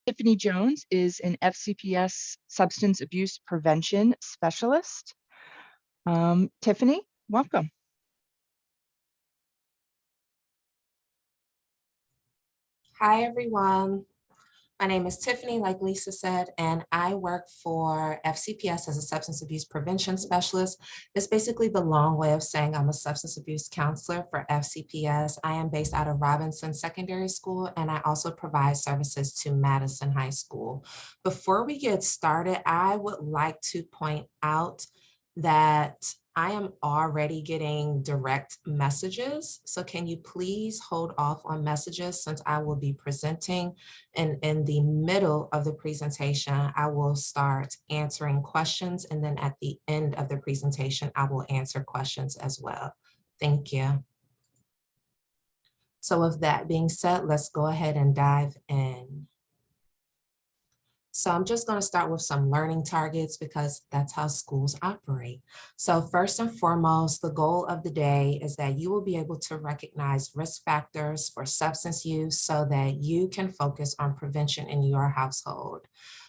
Tiffany Jones is an FCPS substance abuse prevention specialist. Tiffany, welcome. Hi, everyone. My name is Tiffany, like Lisa said, and I work for FCPS as a substance abuse prevention specialist. It's basically the long way of saying I'm a substance abuse counselor for FCPS. I am based out of Robinson Secondary School, and I also provide services to Madison High School. Before we get started, I would like to point out that I am already getting direct messages. So can you please hold off on messages since I will be presenting, and in the middle of the presentation, I will start answering questions. And then at the end of the presentation, I will answer questions as well. Thank you. So with that being said, let's go ahead and dive in. So I'm just going to start with some learning targets because that's how schools operate. So first and foremost, the goal of the day is that you will be able to recognize risk factors for substance use so that you can focus on prevention in your household.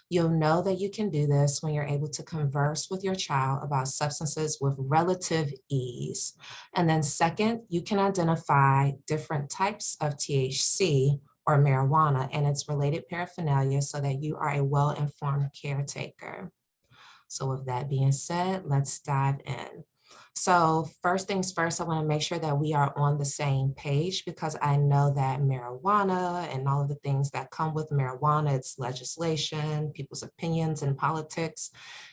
You'll know that you can do this when you're able to converse with your child about substances with relative ease. And then second, you can identify different types of THC or marijuana and its related paraphernalia so that you are a well-informed caretaker. So with that being said, let's dive in. So first things first, I want to make sure that we are on the same page because I know that marijuana and all of the things that come with marijuana, it's legislation, people's opinions and politics,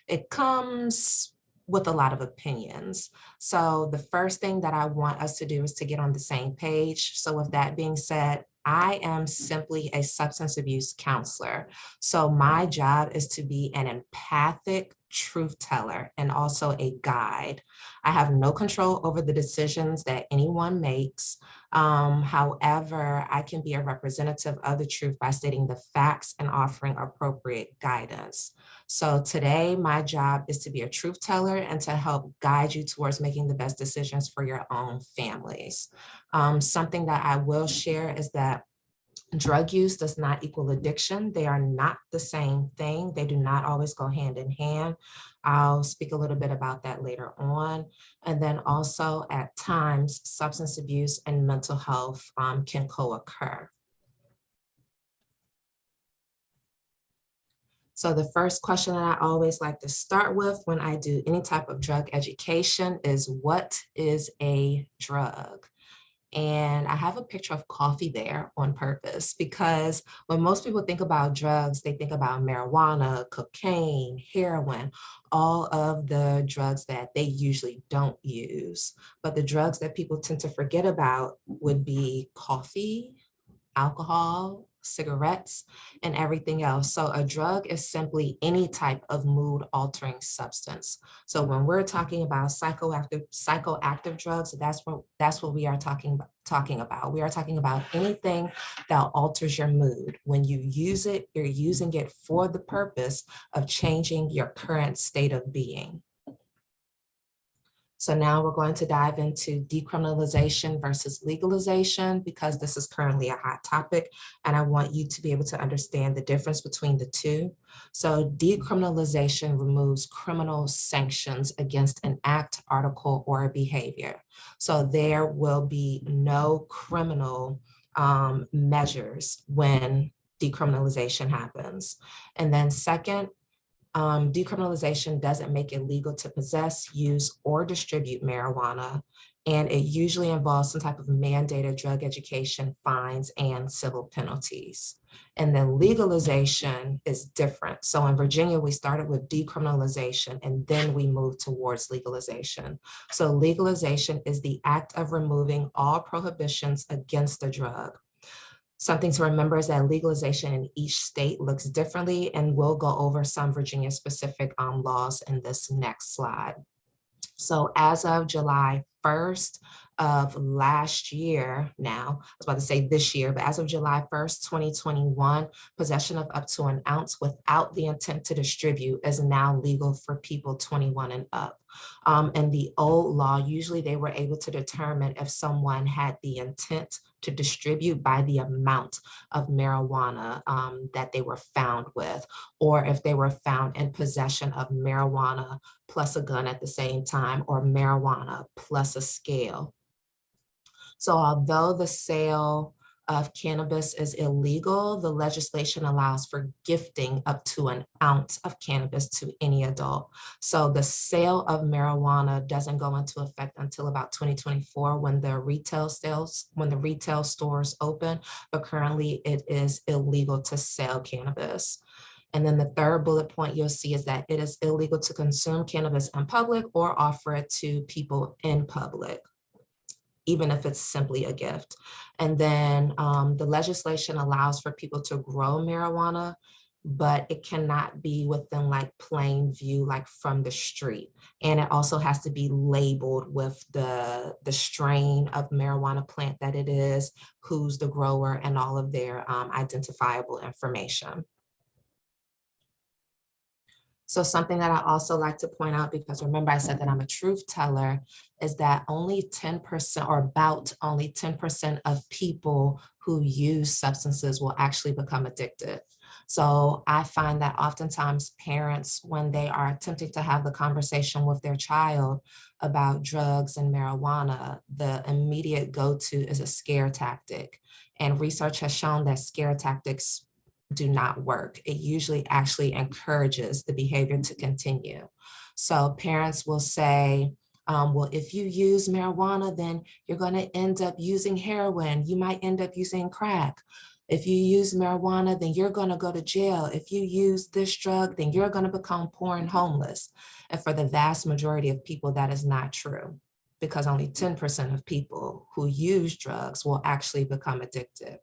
it comes with a lot of opinions. So the first thing that I want us to do is to get on the same page. So with that being said, I am simply a substance abuse counselor. So my job is to be an empathic truth teller and also a guide. I have no control over the decisions that anyone makes. However, I can be a representative of the truth by stating the facts and offering appropriate guidance. So today, my job is to be a truth teller and to help guide you towards making the best decisions for your own families. Something that I will share is that drug use does not equal addiction. They are not the same thing. They do not always go hand in hand. I'll speak a little bit about that later on. And then also at times, substance abuse and mental health can co-occur. So the first question that I always like to start with when I do any type of drug education is, what is a drug? And I have a picture of coffee there on purpose because when most people think about drugs, they think about marijuana, cocaine, heroin, all of the drugs that they usually don't use. But the drugs that people tend to forget about would be coffee, alcohol, cigarettes, and everything else. So a drug is simply any type of mood altering substance. So when we're talking about psychoactive drugs, that's what we are talking about. We are talking about anything that alters your mood. When you use it, you're using it for the purpose of changing your current state of being. So now we're going to dive into decriminalization versus legalization because this is currently a hot topic and I want you to be able to understand the difference between the two. So decriminalization removes criminal sanctions against an act, article, or behavior. So there will be no criminal measures when decriminalization happens. And then second, decriminalization doesn't make it legal to possess, use, or distribute marijuana, and it usually involves some type of mandated drug education, fines, and civil penalties. And then legalization is different. So in Virginia, we started with decriminalization, and then we moved towards legalization. So legalization is the act of removing all prohibitions against the drug. Something to remember is that legalization in each state looks differently, and we'll go over some Virginia specific laws in this next slide. So as of July 1st of last year now, I was about to say this year, but as of July 1st, 2021, possession of up to an ounce without the intent to distribute is now legal for people 21 and up. And the old law, usually they were able to determine if someone had the intent to distribute by the amount of marijuana that they were found with, or if they were found in possession of marijuana plus a gun at the same time, or marijuana plus a scale. So although the sale of cannabis is illegal, the legislation allows for gifting up to an ounce of cannabis to any adult. So the sale of marijuana doesn't go into effect until about 2024 when the retail stores open, but currently it is illegal to sell cannabis. And then the third bullet point you'll see is that it is illegal to consume cannabis in public or offer it to people in public, even if it's simply a gift. And then the legislation allows for people to grow marijuana, but it cannot be within like plain view, like from the street. And it also has to be labeled with the strain of marijuana plant that it is, who's the grower, and all of their identifiable information. So something that I also like to point out, because remember I said that I'm a truth teller, is that only 10% or about only 10% of people who use substances will actually become addicted. So I find that oftentimes parents, when they are attempting to have the conversation with their child about drugs and marijuana, the immediate go-to is a scare tactic. And research has shown that scare tactics do not work. It usually actually encourages the behavior to continue. So parents will say, well, if you use marijuana, then you're going to end up using heroin. You might end up using crack. If you use marijuana, then you're going to go to jail. If you use this drug, then you're going to become poor and homeless. And for the vast majority of people, that is not true, because only 10% of people who use drugs will actually become addicted.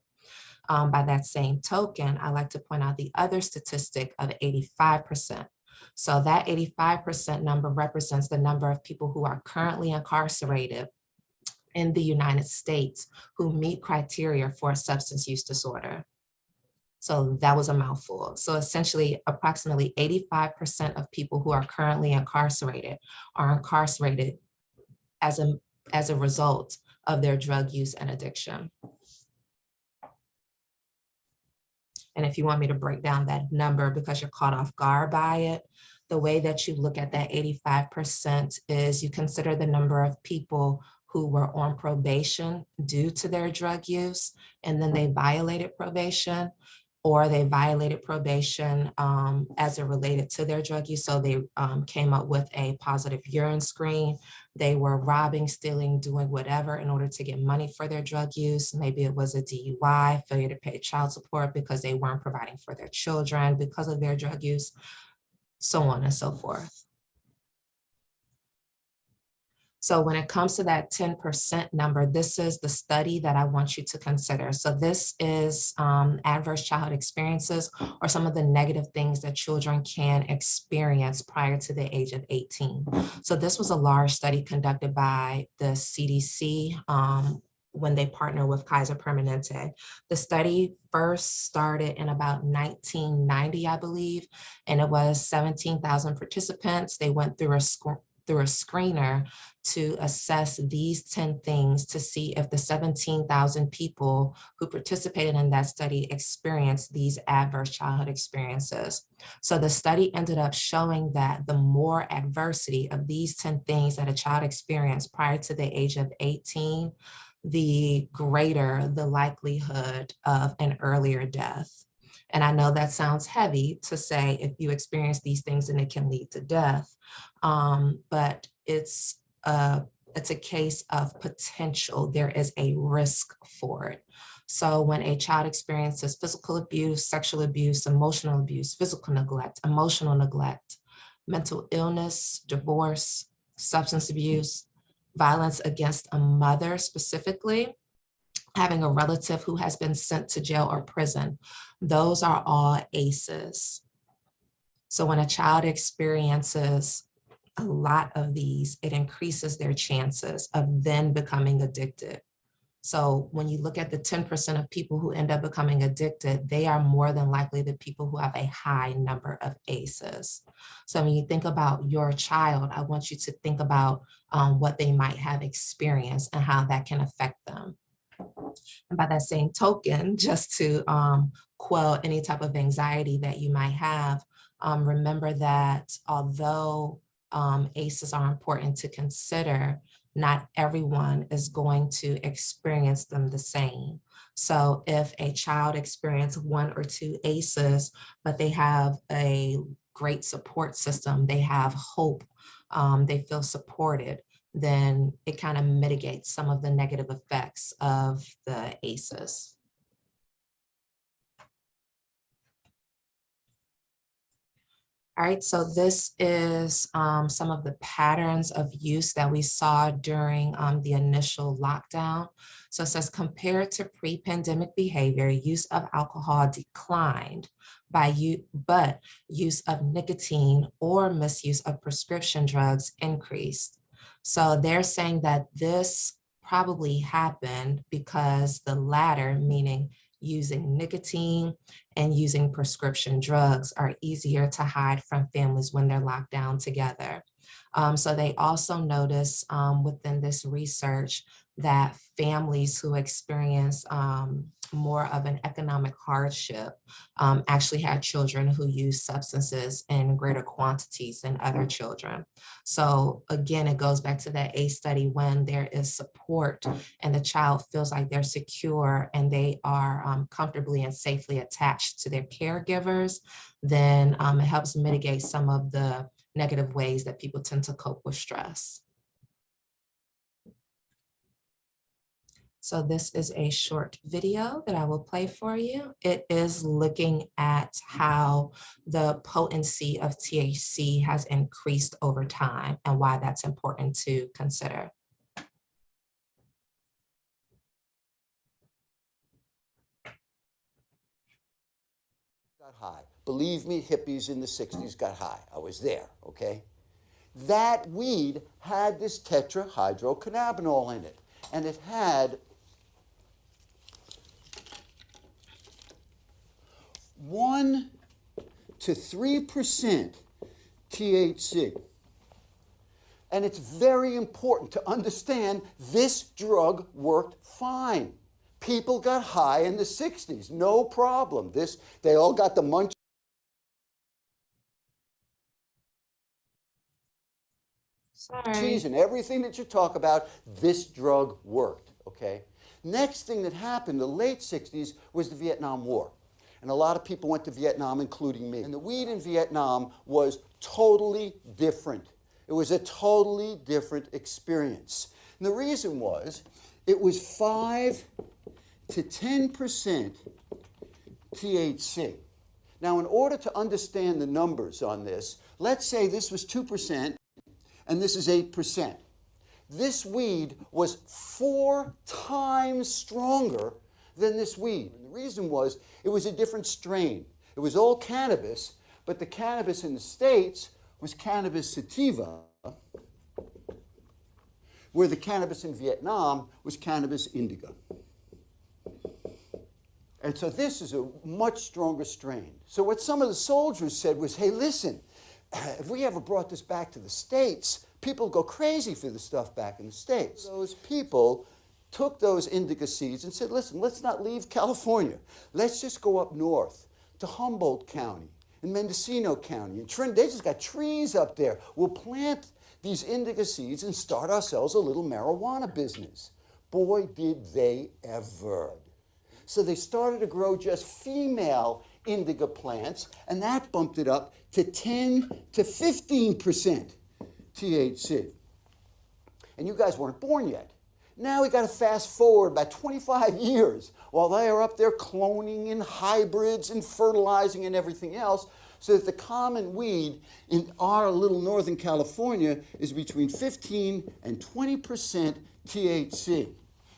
By that same token, I like to point out the other statistic of 85%. So that 85% number represents the number of people who are currently incarcerated in the United States who meet criteria for a substance use disorder. So that was a mouthful. So essentially, approximately 85% of people who are currently incarcerated are incarcerated as a result of their drug use and addiction. And if you want me to break down that number because you're caught off guard by it, the way that you look at that 85% is you consider the number of people who were on probation due to their drug use, and then they violated probation, or they violated probation as it related to their drug use. So they came up with a positive urine screen. They were robbing, stealing, doing whatever in order to get money for their drug use. Maybe it was a DUI, failure to pay child support because they weren't providing for their children because of their drug use, so on and so forth. So when it comes to that 10% number, this is the study that I want you to consider. So this is adverse childhood experiences, or some of the negative things that children can experience prior to the age of 18. So this was a large study conducted by the CDC when they partner with Kaiser Permanente. The study first started in about 1990, I believe, and it was 17,000 participants. They went through a screener to assess these 10 things to see if the 17,000 people who participated in that study experienced these adverse childhood experiences. So the study ended up showing that the more adversity of these 10 things that a child experienced prior to the age of 18, the greater the likelihood of an earlier death. And I know that sounds heavy to say if you experience these things and it can lead to death, but it's a case of potential. There is a risk for it. So when a child experiences physical abuse, sexual abuse, emotional abuse, physical neglect, emotional neglect, mental illness, divorce, substance abuse, violence against a mother specifically, having a relative who has been sent to jail or prison, those are all ACEs. So when a child experiences a lot of these, it increases their chances of then becoming addicted. So when you look at the 10% of people who end up becoming addicted, they are more than likely the people who have a high number of ACEs. So when you think about your child, I want you to think about what they might have experienced and how that can affect them. And by that same token, just to quell any type of anxiety that you might have, remember that although ACEs are important to consider, not everyone is going to experience them the same. So if a child experiences 1 or 2 ACEs, but they have a great support system, they have hope, they feel supported, then it kind of mitigates some of the negative effects of the ACEs. All right, so this is some of the patterns of use that we saw during the initial lockdown. So it says, compared to pre-pandemic behavior, use of alcohol declined but use of nicotine or misuse of prescription drugs increased. So they're saying that this probably happened because the latter, meaning using nicotine and using prescription drugs, are easier to hide from families when they're locked down together. So they also notice within this research that families who experience more of an economic hardship actually had children who use substances in greater quantities than other children. So again, it goes back to that ACE study. When there is support and the child feels like they're secure and they are comfortably and safely attached to their caregivers, then it helps mitigate some of the negative ways that people tend to cope with stress. So this is a short video that I will play for you. It is looking at how the potency of THC has increased over time and why that's important to consider. Got high. Believe me, hippies in the 60s got high. I was there, okay? That weed had this tetrahydrocannabinol in it, and it had 1 to 3% THC. And it's very important to understand this drug worked fine. People got high in the 60s, no problem. They all got the munch. Sorry. And everything that you talk about, this drug worked, okay? Next thing that happened in the late 60s was the Vietnam War. And a lot of people went to Vietnam, including me. And the weed in Vietnam was totally different. It was a totally different experience. And the reason was, it was 5 to 10% THC. Now, in order to understand the numbers on this, let's say this was 2% and this is 8%. This weed was 4 times stronger than this weed. And the reason was, it was a different strain. It was all cannabis, but the cannabis in the States was cannabis sativa, where the cannabis in Vietnam was cannabis indica. And so this is a much stronger strain. So what some of the soldiers said was, hey, listen, if we ever brought this back to the States, people go crazy for the stuff back in the States. Those people took those indica seeds and said, listen, let's not leave California. Let's just go up north to Humboldt County and Mendocino County. And they just got trees up there. We'll plant these indica seeds and start ourselves a little marijuana business. Boy, did they ever. So they started to grow just female indica plants, and that bumped it up to 10 to 15% THC. And you guys weren't born yet. Now we got to fast forward about 25 years while they are up there cloning and hybrids and fertilizing and everything else, so that the common weed in our little Northern California is between 15 and 20% THC.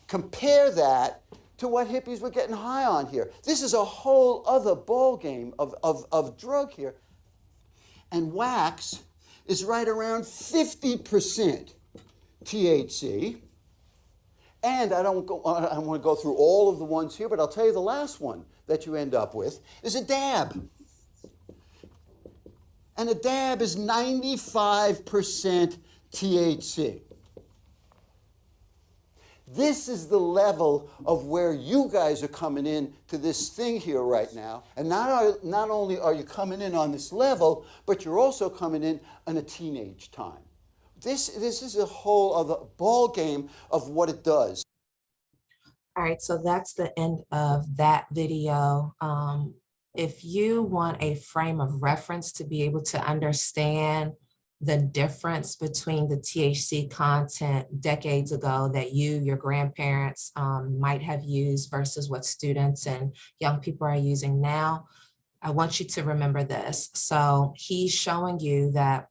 Compare that to what hippies were getting high on here. This is a whole other ballgame of drug here. And wax is right around 50% THC. And I don't want to go through all of the ones here, but I'll tell you the last one that you end up with is a dab. And a dab is 95% THC. This is the level of where you guys are coming in to this thing here right now. And not only are you coming in on this level, but you're also coming in a teenage time. This is a whole other ball game of what it does. All right, so that's the end of that video. If you want a frame of reference to be able to understand the difference between the THC content decades ago that your grandparents might have used versus what students and young people are using now, I want you to remember this. So he's showing you that,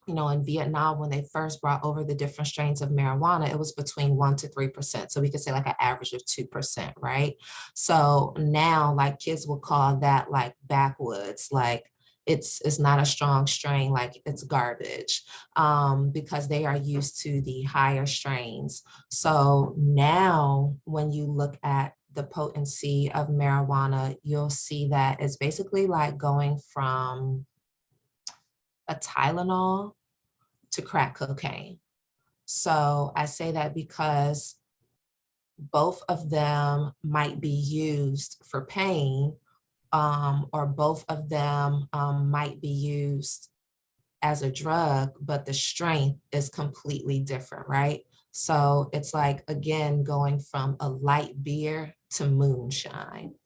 you know, in Vietnam, when they first brought over the different strains of marijuana, it was between 1% to 3%. So we could say like an average of 2%, right? So now, like, kids will call that like backwoods, like it's not a strong strain, like it's garbage, because they are used to the higher strains. So now when you look at the potency of marijuana, you'll see that it's basically like going from a Tylenol to crack cocaine. So I say that because both of them might be used for pain, or both of them might be used as a drug, but the strength is completely different, right? So it's like, again, going from a light beer to moonshine.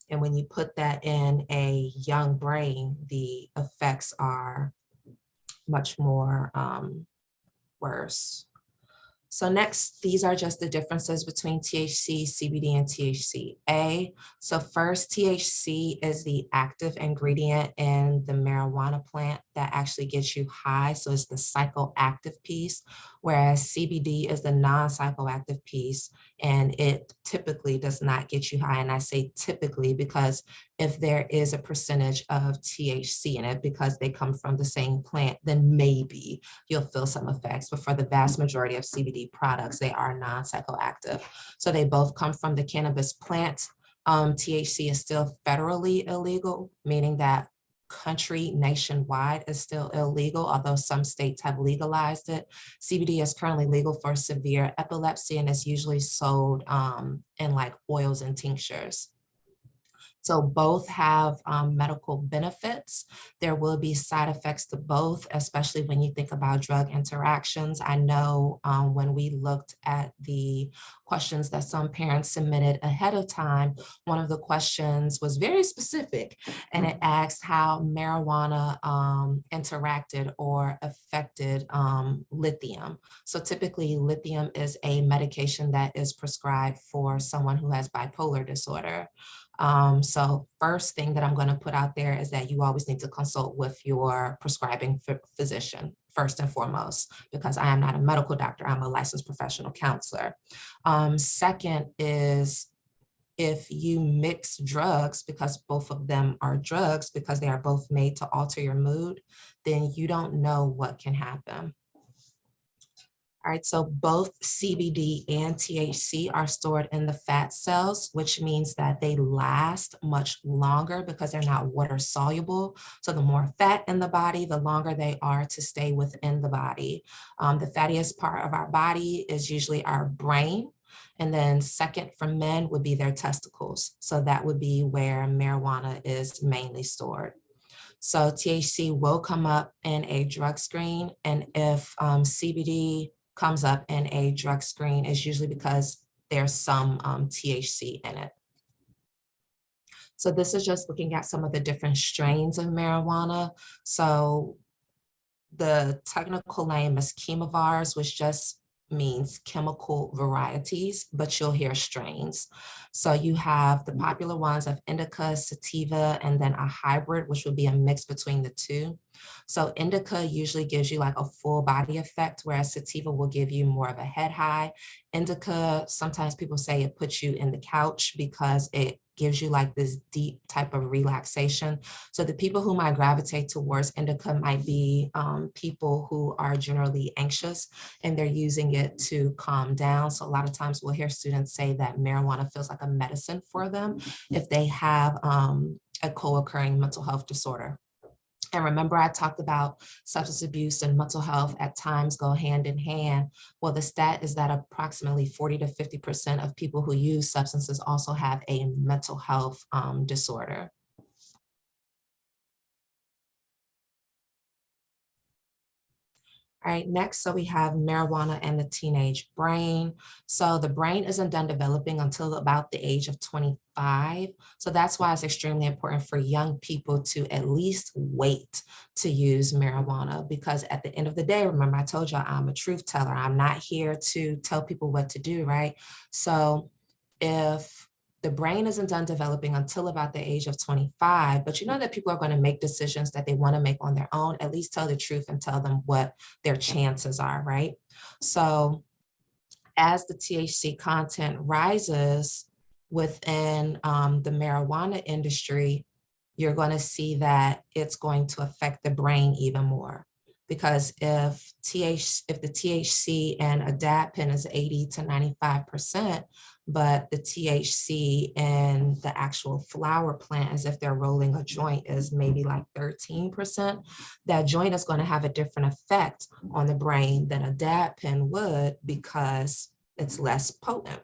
And when you put that in a young brain, the effects are much more worse. So next, these are just the differences between THC, CBD, and THCA. So first, THC is the active ingredient in the marijuana plant that actually gets you high. So it's the psychoactive piece, whereas CBD is the non-psychoactive piece, and it typically does not get you high. And I say typically because if there is a percentage of THC in it, because they come from the same plant, then maybe you'll feel some effects. But for the vast majority of CBD products, they are non-psychoactive. So they both come from the cannabis plant. THC is still federally illegal, meaning that nationwide is still illegal, although some states have legalized it. CBD is currently legal for severe epilepsy, and it's usually sold in like oils and tinctures. So both have medical benefits. There will be side effects to both, especially when you think about drug interactions. I know when we looked at the questions that some parents submitted ahead of time, one of the questions was very specific, and it asked how marijuana interacted or affected lithium. So typically lithium is a medication that is prescribed for someone who has bipolar disorder. So first thing that I'm going to put out there is that you always need to consult with your prescribing physician first and foremost, because I am not a medical doctor, I'm a licensed professional counselor. Second is if you mix drugs, because both of them are drugs, because they are both made to alter your mood, then you don't know what can happen. All right, so both CBD and THC are stored in the fat cells, which means that they last much longer because they're not water soluble. So the more fat in the body, the longer they are to stay within the body. The fattiest part of our body is usually our brain. And then second from men would be their testicles. So that would be where marijuana is mainly stored. So THC will come up in a drug screen. And if CBD comes up in a drug screen, is usually because there's some THC in it. So this is just looking at some of the different strains of marijuana. So the technical name is chemovars, which just means chemical varieties, but you'll hear strains. So you have the popular ones of indica, sativa, and then a hybrid, which would be a mix between the two. So indica usually gives you like a full body effect, whereas sativa will give you more of a head high. Indica, sometimes people say it puts you in the couch because it gives you like this deep type of relaxation. So the people who might gravitate towards indica might be people who are generally anxious and they're using it to calm down. So a lot of times we'll hear students say that marijuana feels like a medicine for them if they have a co-occurring mental health disorder. And remember, I talked about substance abuse and mental health at times go hand in hand. Well, the stat is that approximately 40 to 50% of people who use substances also have a mental health disorder. All right, next, so we have marijuana and the teenage brain. So the brain isn't done developing until about the age of 25. So that's why it's extremely important for young people to at least wait to use marijuana, because at the end of the day, remember I told y'all I'm a truth teller. I'm not here to tell people what to do, right? So if the brain isn't done developing until about the age of 25, but you know that people are going to make decisions that they want to make on their own, at least tell the truth and tell them what their chances are, right? So as the THC content rises within the marijuana industry, you're going to see that it's going to affect the brain even more. Because if the THC and adapin is 80 to 95%, but the THC in the actual flower plant, as if they're rolling a joint, is maybe like 13%, that joint is going to have a different effect on the brain than a adapin would, because it's less potent.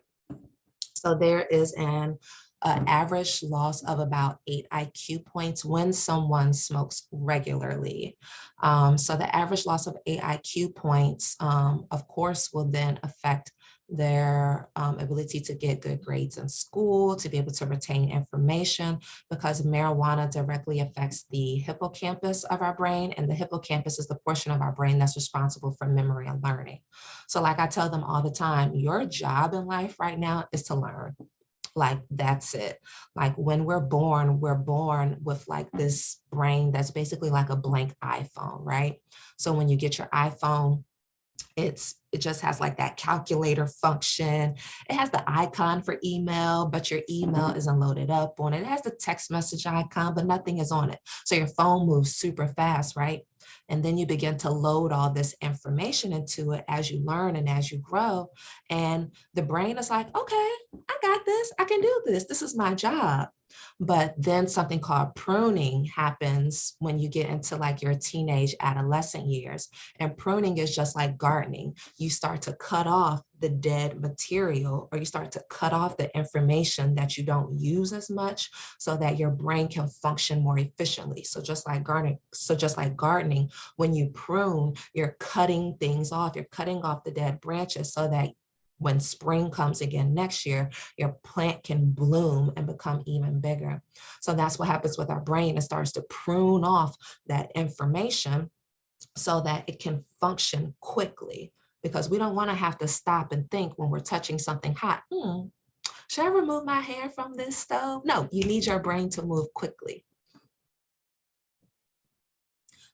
So there is an average loss of about 8 IQ points when someone smokes regularly. So the average loss of 8 IQ points, of course, will then affect their ability to get good grades in school, to be able to retain information, because marijuana directly affects the hippocampus of our brain, and the hippocampus is the portion of our brain that's responsible for memory and learning. So like I tell them all the time, your job in life right now is to learn. Like, that's it. Like when we're born with like this brain that's basically like a blank iPhone, right? So when you get your iPhone, it just has like that calculator function. It has the icon for email, but your email isn't loaded up on it. It has the text message icon, but nothing is on it. So your phone moves super fast, right? And then you begin to load all this information into it as you learn and as you grow. And the brain is like, okay, I got this. I can do this. This is my job. But then something called pruning happens when you get into like your teenage adolescent years. And pruning is just like gardening. You start to cut off the dead material, or you start to cut off the information that you don't use as much, so that your brain can function more efficiently. So just like gardening, when you prune, you're cutting things off. You're cutting off the dead branches so that when spring comes again next year, your plant can bloom and become even bigger. So that's what happens with our brain. It starts to prune off that information so that it can function quickly, because we don't want to have to stop and think when we're touching something hot. Should I remove my hair from this stove? No, you need your brain to move quickly.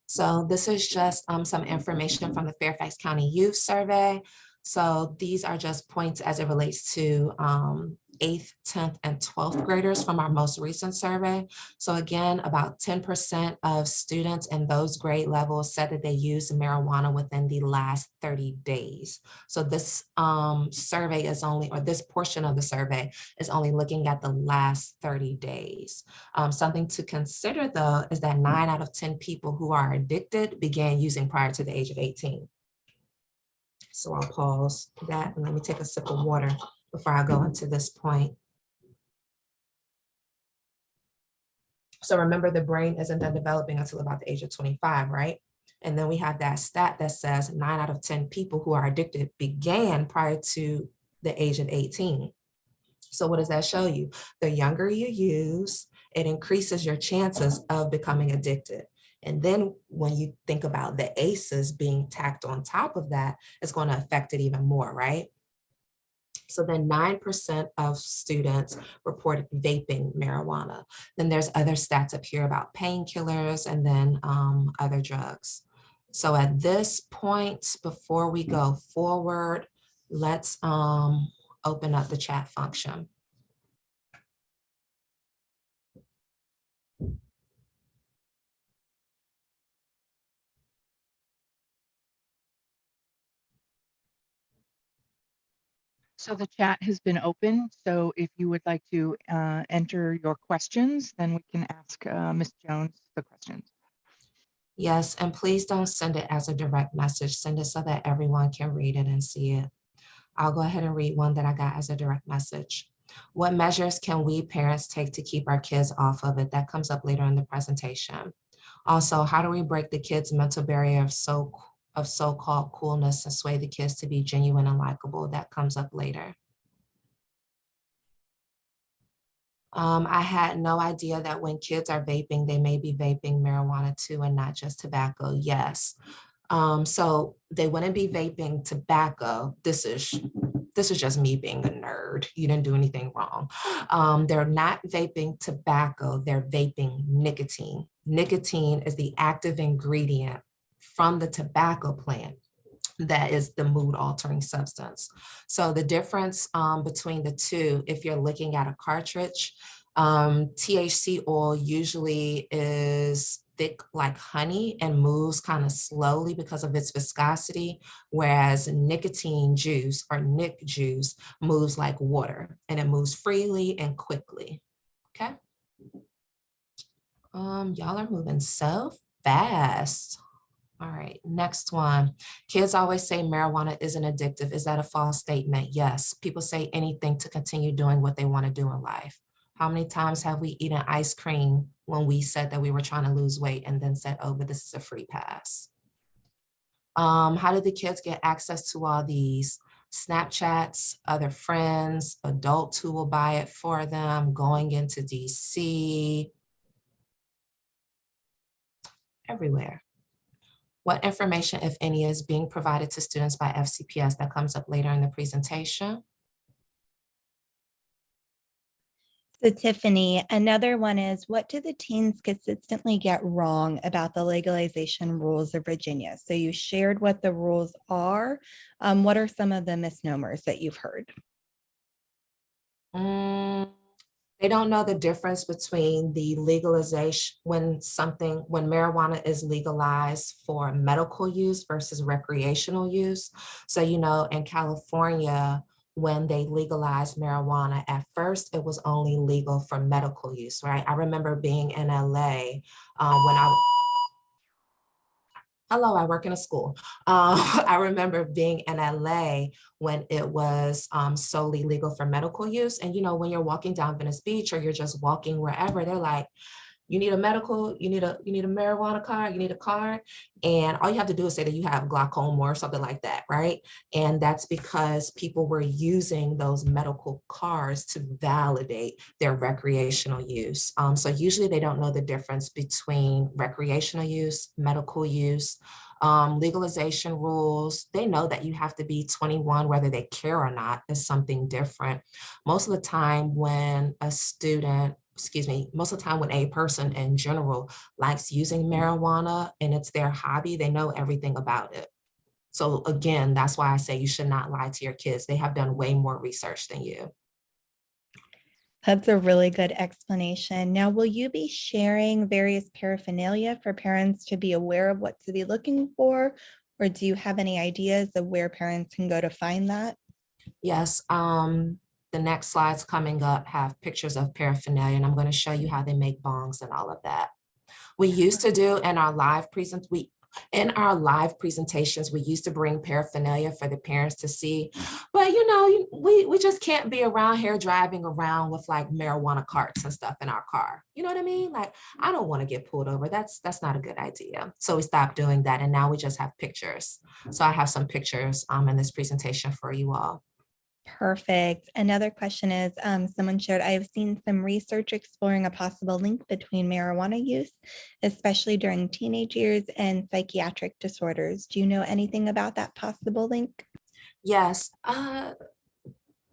So this is just some information from the Fairfax County Youth Survey. So these are just points as it relates to 8th, 10th, and 12th graders from our most recent survey. So again, about 10% of students in those grade levels said that they used marijuana within the last 30 days. So this survey is only, or this portion of the survey is only looking at the last 30 days. Something to consider though is that 9 out of 10 people who are addicted began using prior to the age of 18. So I'll pause that and let me take a sip of water before I go into this point. So remember, the brain isn't done developing until about the age of 25, right? And then we have that stat that says 9 out of 10 people who are addicted began prior to the age of 18. So what does that show you? The younger you use, it increases your chances of becoming addicted. And then when you think about the ACEs being tacked on top of that, it's going to affect it even more, right? So then 9% of students reported vaping marijuana. Then there's other stats up here about painkillers and then other drugs. So at this point, before we go forward, let's open up the chat function. So the chat has been open. So if you would like to enter your questions, then we can ask Ms. Jones the questions. Yes, and please don't send it as a direct message. Send it so that everyone can read it and see it. I'll go ahead and read one that I got as a direct message. What measures can we parents take to keep our kids off of it? That comes up later in the presentation. Also, how do we break the kids' mental barrier of so-called coolness and sway the kids to be genuine and likable? That comes up later. I had no idea that when kids are vaping, they may be vaping marijuana too and not just tobacco. Yes. So they wouldn't be vaping tobacco. This is just me being a nerd. You didn't do anything wrong. They're not vaping tobacco, they're vaping nicotine. Nicotine is the active ingredient from the tobacco plant that is the mood altering substance. So the difference between the two, if you're looking at a cartridge, THC oil usually is thick like honey and moves kind of slowly because of its viscosity, whereas nicotine juice or nic juice moves like water and it moves freely and quickly. Okay. Y'all are moving so fast. All right, next one. Kids always say marijuana isn't addictive. Is that a false statement? Yes. People say anything to continue doing what they want to do in life. How many times have we eaten ice cream when we said that we were trying to lose weight and then said, oh, but this is a free pass? How did the kids get access to all these? Snapchats, other friends, adults who will buy it for them, going into DC, everywhere. What information, if any, is being provided to students by FCPS? That comes up later in the presentation. So Tiffany, another one is, what do the teens consistently get wrong about the legalization rules of Virginia? So you shared what the rules are. What are some of the misnomers that you've heard? They don't know the difference between the legalization when marijuana is legalized for medical use versus recreational use. So, in California, when they legalized marijuana, at first it was only legal for medical use, right? I remember being in LA when I work in a school. I remember being in LA when it was solely legal for medical use. And, when you're walking down Venice Beach or you're just walking wherever, they're like, you need a medical, you need a marijuana card, you need a card. And all you have to do is say that you have glaucoma or something like that, right? And that's because people were using those medical cards to validate their recreational use. So usually they don't know the difference between recreational use, medical use, legalization rules. They know that you have to be 21, whether they care or not, is something different. Most of the time when most of the time when a person in general likes using marijuana and it's their hobby, they know everything about it. So again, that's why I say you should not lie to your kids. They have done way more research than you. That's a really good explanation. Now, will you be sharing various paraphernalia for parents to be aware of what to be looking for? Or do you have any ideas of where parents can go to find that? Yes, the next slides coming up have pictures of paraphernalia, and I'm going to show you how they make bongs and all of that. We used to do in our live presentations, we used to bring paraphernalia for the parents to see, but we just can't be around here driving around with like marijuana carts and stuff in our car. You know what I mean? Like, I don't want to get pulled over. That's not a good idea. So we stopped doing that, and now we just have pictures. So I have some pictures in this presentation for you all. Perfect. Another question is, someone shared, I have seen some research exploring a possible link between marijuana use, especially during teenage years, and psychiatric disorders. Do you know anything about that possible link? Yes.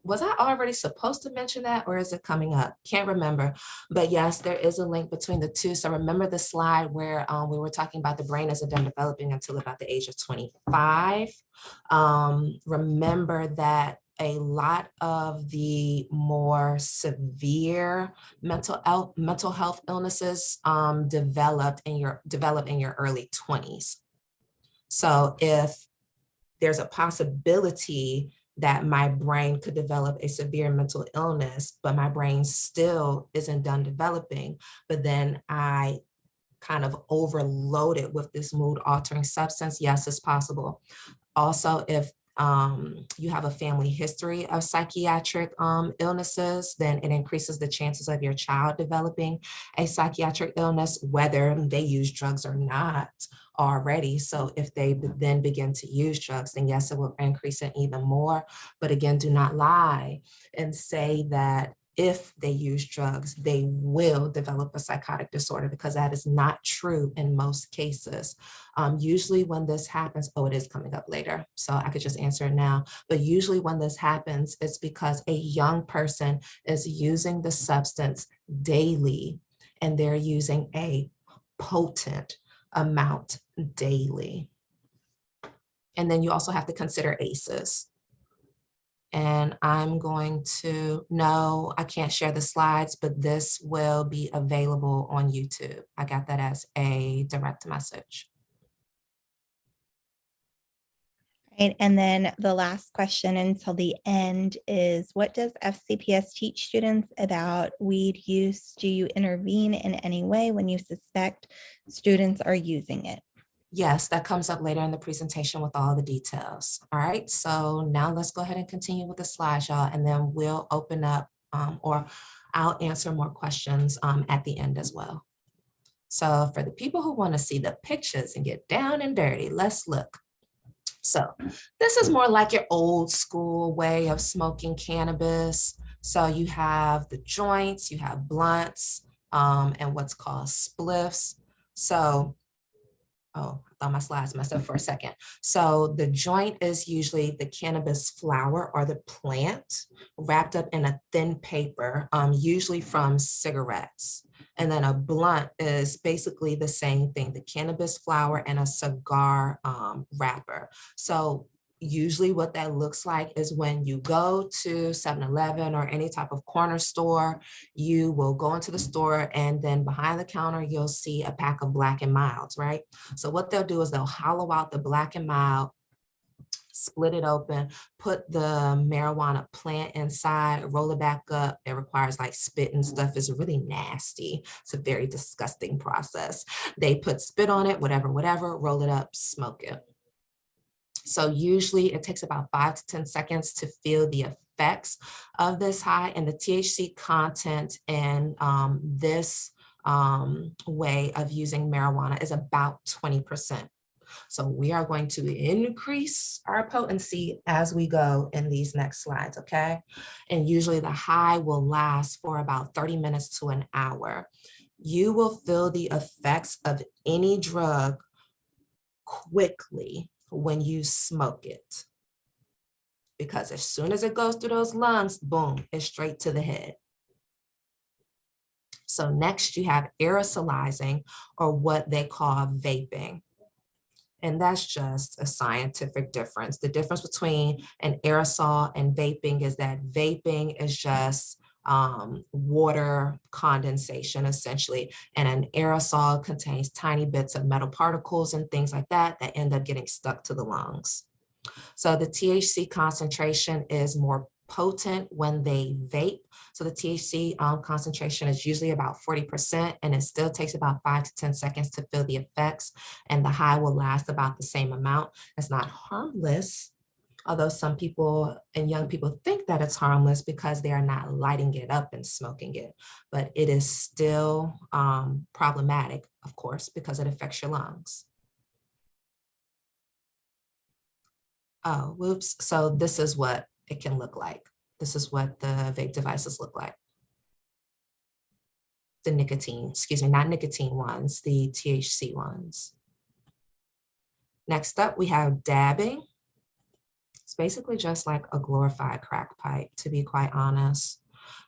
Was I already supposed to mention that, or is it coming up? Can't remember. But yes, there is a link between the two. So remember the slide where we were talking about the brain isn't done developing until about the age of 25. Remember that a lot of the more severe mental health illnesses develop in your early 20s. So if there's a possibility that my brain could develop a severe mental illness, but my brain still isn't done developing, but then I kind of overloaded with this mood altering substance, yes, it's possible. Also, if you have a family history of psychiatric illnesses, then it increases the chances of your child developing a psychiatric illness, whether they use drugs or not already. So if they then begin to use drugs, then yes, it will increase it even more. But again, do not lie and say that if they use drugs, they will develop a psychotic disorder, because that is not true in most cases. Usually when this happens, oh, it is coming up later, so I could just answer it now. But usually when this happens, it's because a young person is using the substance daily and they're using a potent amount daily. And then you also have to consider ACEs. And I'm going to, no, I can't share the slides, but this will be available on YouTube. I got that as a direct message. Right. And then the last question until the end is, what does FCPS teach students about weed use? Do you intervene in any way when you suspect students are using it? Yes, that comes up later in the presentation with all the details. All right, so now let's go ahead and continue with the slides, y'all, and then we'll open up or I'll answer more questions at the end as well. So for the people who want to see the pictures and get down and dirty, let's look. So this is more like your old school way of smoking cannabis. So you have the joints, you have blunts, and what's called spliffs. So oh, I thought my slides messed up for a second. So the joint is usually the cannabis flower or the plant wrapped up in a thin paper, usually from cigarettes. And then a blunt is basically the same thing, the cannabis flower and a cigar wrapper. So usually what that looks like is when you go to 7-Eleven or any type of corner store, you will go into the store and then behind the counter, you'll see a pack of Black and Milds, right? So what they'll do is they'll hollow out the Black and Mild, split it open, put the marijuana plant inside, roll it back up. It requires like spit and stuff. It's really nasty. It's a very disgusting process. They put spit on it, whatever, roll it up, smoke it. So usually it takes about 5 to 10 seconds to feel the effects of this high, and the THC content in this way of using marijuana is about 20%. So we are going to increase our potency as we go in these next slides, okay? And usually the high will last for about 30 minutes to an hour. You will feel the effects of any drug quickly when you smoke it, because as soon as it goes through those lungs, boom, it's straight to the head. So next you have aerosolizing, or what they call vaping. And that's just a scientific difference. The difference between an aerosol and vaping is that vaping is just water condensation essentially, and an aerosol contains tiny bits of metal particles and things like that that end up getting stuck to the lungs. So the THC concentration is more potent when they vape. So the THC concentration is usually about 40%, and it still takes about 5 to 10 seconds to feel the effects, and the high will last about the same amount. It's not harmless, although some people and young people think that it's harmless because they are not lighting it up and smoking it, but it is still problematic, of course, because it affects your lungs. Oh, whoops. So this is what it can look like. This is what the vape devices look like. The nicotine, excuse me, not nicotine ones, the THC ones. Next up, we have dabbing. It's basically just like a glorified crack pipe, to be quite honest.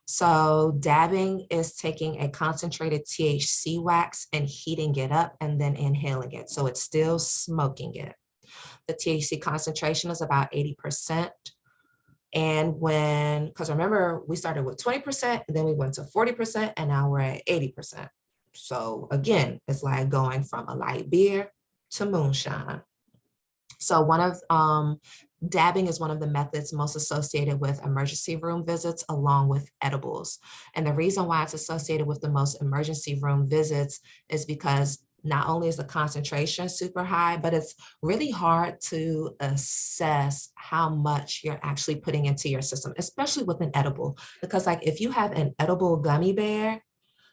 So dabbing is taking a concentrated THC wax and heating it up and then inhaling it. So it's still smoking it. The THC concentration is about 80%. And when, because remember, we started with 20%, and then we went to 40%, and now we're at 80%. So again, it's like going from a light beer to moonshine. So one of dabbing is one of the methods most associated with emergency room visits, along with edibles. And the reason why it's associated with the most emergency room visits is because not only is the concentration super high, but it's really hard to assess how much you're actually putting into your system, especially with an edible. Because like if you have an edible gummy bear,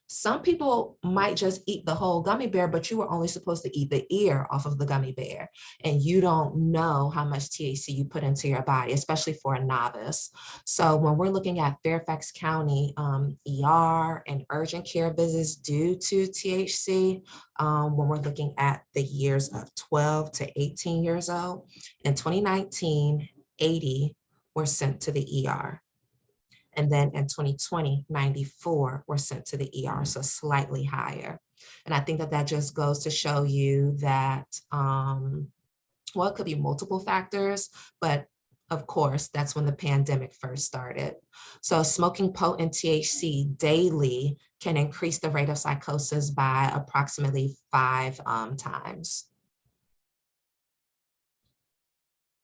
some people might just eat the whole gummy bear, but you were only supposed to eat the ear off of the gummy bear. And you don't know how much THC you put into your body, especially for a novice. So when we're looking at Fairfax County ER and urgent care visits due to THC, when we're looking at the years of 12 to 18 years old, in 2019, 80 were sent to the ER. And then in 2020, 94 were sent to the ER, so slightly higher. And I think that that just goes to show you that, well, it could be multiple factors, but of course, that's when the pandemic first started. So smoking potent THC daily can increase the rate of psychosis by approximately 5 times.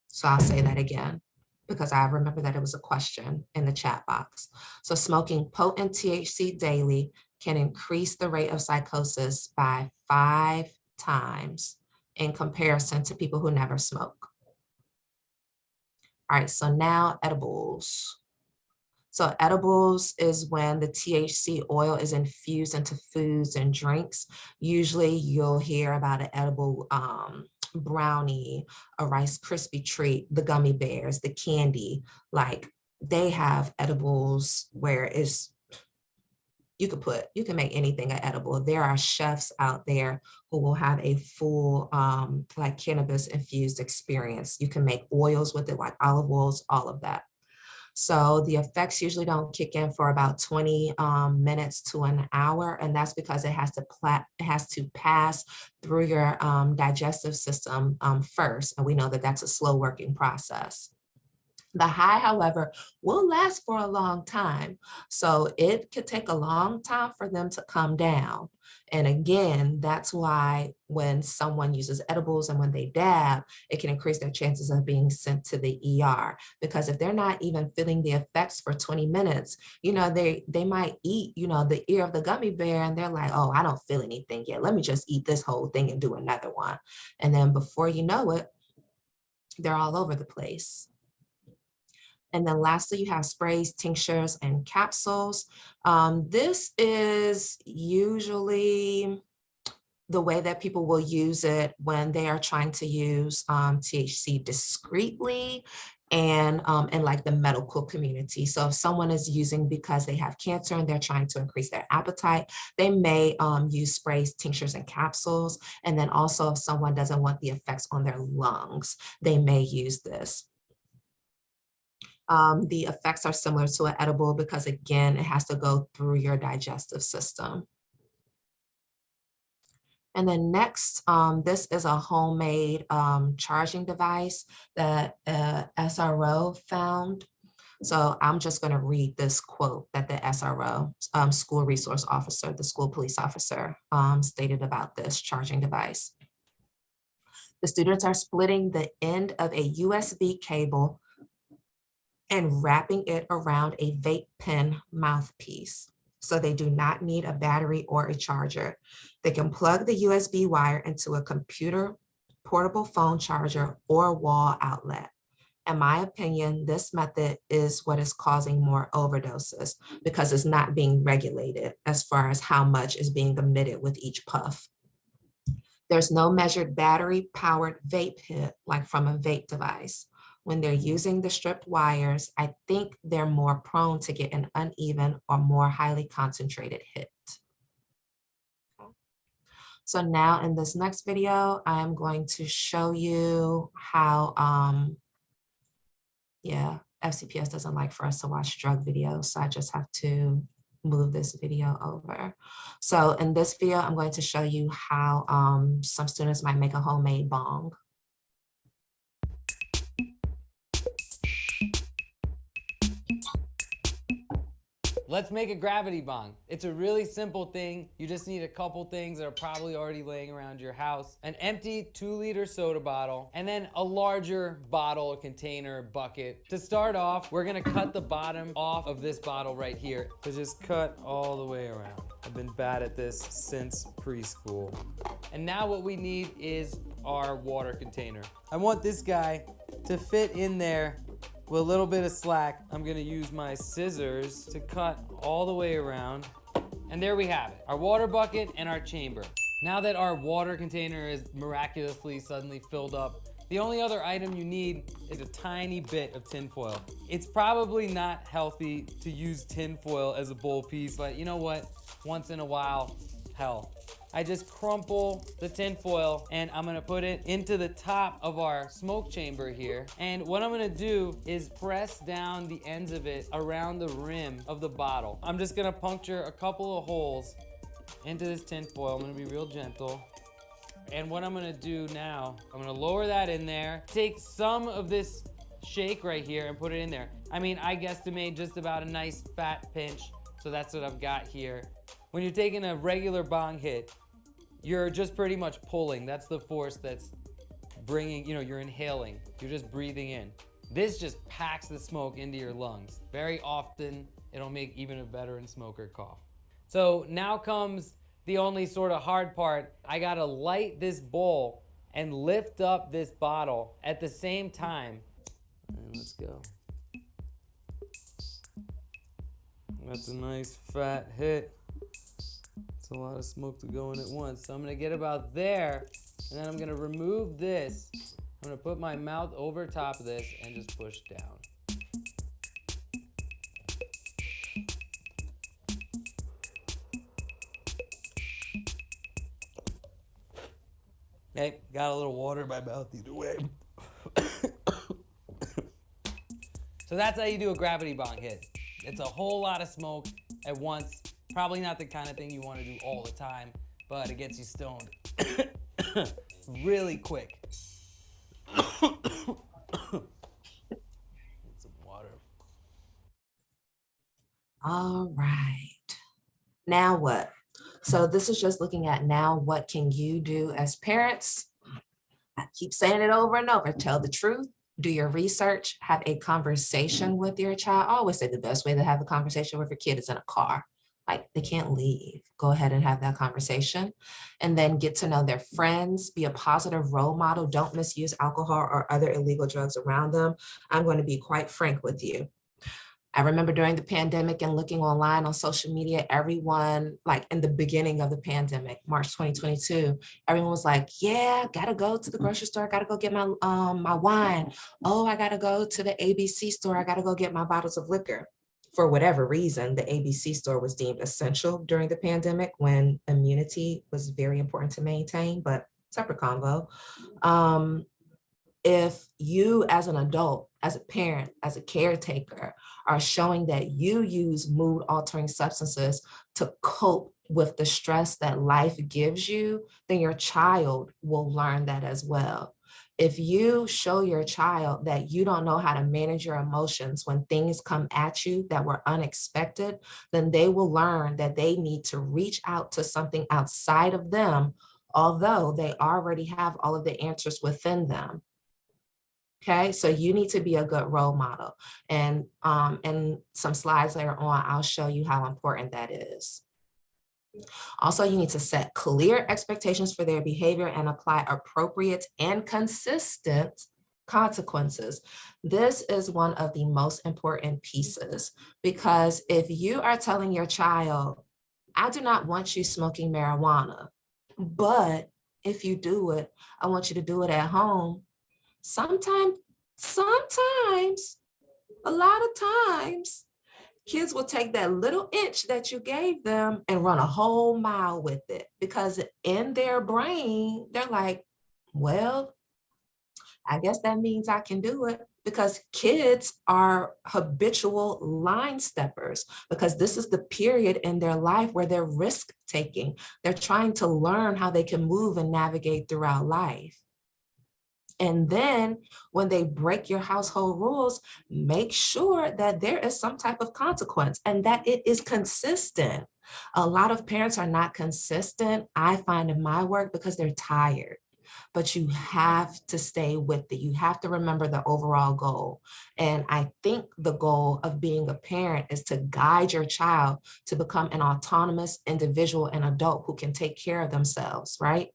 So I'll say that again, because I remember that it was a question in the chat box. So smoking potent THC daily can increase the rate of psychosis by 5 times in comparison to people who never smoke. All right, so now edibles. So edibles is when the THC oil is infused into foods and drinks. Usually you'll hear about an edible brownie, a Rice Krispie treat, the gummy bears, the candy. Like they have edibles where it's, you can make anything an edible. There are chefs out there who will have a full like cannabis infused experience. You can make oils with it, like olive oils, all of that. So the effects usually don't kick in for about 20 minutes to an hour, and that's because it has to pass through your digestive system first, and we know that that's a slow working process. The high, however, will last for a long time. So it could take a long time for them to come down. And again, that's why when someone uses edibles and when they dab, it can increase their chances of being sent to the ER. Because if they're not even feeling the effects for 20 minutes, you know, they might eat, you know, the ear of the gummy bear and they're like, oh, I don't feel anything yet. Let me just eat this whole thing and do another one. And then before you know it, they're all over the place. And then lastly, you have sprays, tinctures, and capsules. This is usually the way that people will use it when they are trying to use THC discreetly and in like the medical community. So if someone is using because they have cancer and they're trying to increase their appetite, they may use sprays, tinctures, and capsules. And then also if someone doesn't want the effects on their lungs, they may use this. The effects are similar to an edible because again, it has to go through your digestive system. And then next, this is a homemade charging device that SRO found. So I'm just going to read this quote that the SRO, school resource officer, the school police officer, stated about this charging device. The students are splitting the end of a USB cable and wrapping it around a vape pen mouthpiece. So they do not need a battery or a charger. They can plug the USB wire into a computer, portable phone charger, or wall outlet. In my opinion, this method is what is causing more overdoses because it's not being regulated as far as how much is being emitted with each puff. There's no measured battery-powered vape hit like from a vape device. When they're using the stripped wires, I think they're more prone to get an uneven or more highly concentrated hit. So now in this next video, I'm going to show you how, FCPS doesn't like for us to watch drug videos, so I just have to move this video over. So in this video, I'm going to show you how some students might make a homemade bong. Let's make a gravity bong. It's a really simple thing. You just need a couple things that are probably already laying around your house. An empty 2-liter soda bottle, and then a larger bottle, container, bucket. To start off, we're gonna cut the bottom off of this bottle right here. So just cut all the way around. I've been bad at this since preschool. And now what we need is our water container. I want this guy to fit in there with a little bit of slack. I'm gonna use my scissors to cut all the way around. And there we have it, our water bucket and our chamber. Now that our water container is miraculously suddenly filled up, the only other item you need is a tiny bit of tinfoil. It's probably not healthy to use tinfoil as a bowl piece, but you know what? Once in a while, hell. I just crumple the tinfoil and I'm gonna put it into the top of our smoke chamber here. And what I'm gonna do is press down the ends of it around the rim of the bottle. I'm just gonna puncture a couple of holes into this tinfoil. I'm gonna be real gentle. And what I'm gonna do now, I'm gonna lower that in there, take some of this shake right here and put it in there. I mean, I guesstimate just about a nice fat pinch, so that's what I've got here. When you're taking a regular bong hit, you're just pretty much pulling. That's the force that's bringing, you're inhaling. You're just breathing in. This just packs the smoke into your lungs. Very often, it'll make even a veteran smoker cough. So now comes the only sort of hard part. I gotta light this bowl and lift up this bottle at the same time. And let's go. That's a nice fat hit. It's a lot of smoke to go in at once. So I'm gonna get about there, and then I'm gonna remove this. I'm gonna put my mouth over top of this and just push down. Okay, got a little water in my mouth either way. So that's how you do a gravity bong hit. It's a whole lot of smoke at once. Probably not the kind of thing you want to do all the time, but it gets you stoned really quick. Some water. All right. Now what? So this is just looking at now what can you do as parents? I keep saying it over and over. Tell the truth. Do your research. Have a conversation with your child. I always say the best way to have a conversation with your kid is in a car. Like they can't leave. Go ahead and have that conversation and then get to know their friends, be a positive role model. Don't misuse alcohol or other illegal drugs around them. I'm going to be quite frank with you. I remember during the pandemic and looking online on social media, everyone, like in the beginning of the pandemic, March 2022, everyone was like, yeah, gotta go to the grocery store, gotta go get my my wine. Oh, I gotta go to the ABC store, I gotta go get my bottles of liquor. For whatever reason, the ABC store was deemed essential during the pandemic when immunity was very important to maintain, but separate convo. If you as an adult, as a parent, as a caretaker, are showing that you use mood altering substances to cope with the stress that life gives you, then your child will learn that as well. If you show your child that you don't know how to manage your emotions when things come at you that were unexpected, then they will learn that they need to reach out to something outside of them, although they already have all of the answers within them. Okay, so you need to be a good role model. And in some slides later on, I'll show you how important that is. Also, you need to set clear expectations for their behavior and apply appropriate and consistent consequences. This is one of the most important pieces, because if you are telling your child, I do not want you smoking marijuana, but if you do it, I want you to do it at home. Sometimes, a lot of times, kids will take that little inch that you gave them and run a whole mile with it, because in their brain, they're like, well, I guess that means I can do it, because kids are habitual line steppers, because this is the period in their life where they're risk taking. They're trying to learn how they can move and navigate throughout life. And then when they break your household rules, make sure that there is some type of consequence and that it is consistent. A lot of parents are not consistent, I find in my work, because they're tired. But you have to stay with it. You have to remember the overall goal. And I think the goal of being a parent is to guide your child to become an autonomous individual and adult who can take care of themselves, right?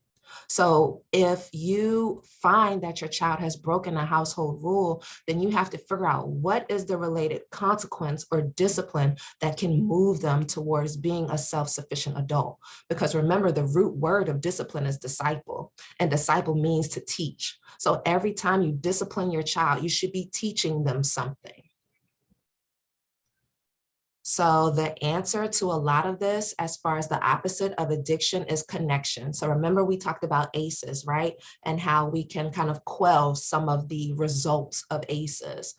So if you find that your child has broken a household rule, then you have to figure out what is the related consequence or discipline that can move them towards being a self-sufficient adult. Because remember, the root word of discipline is disciple, and disciple means to teach. So every time you discipline your child, you should be teaching them something. So the answer to a lot of this, as far as the opposite of addiction, is connection. So remember, we talked about ACEs, right? And how we can kind of quell some of the results of ACEs.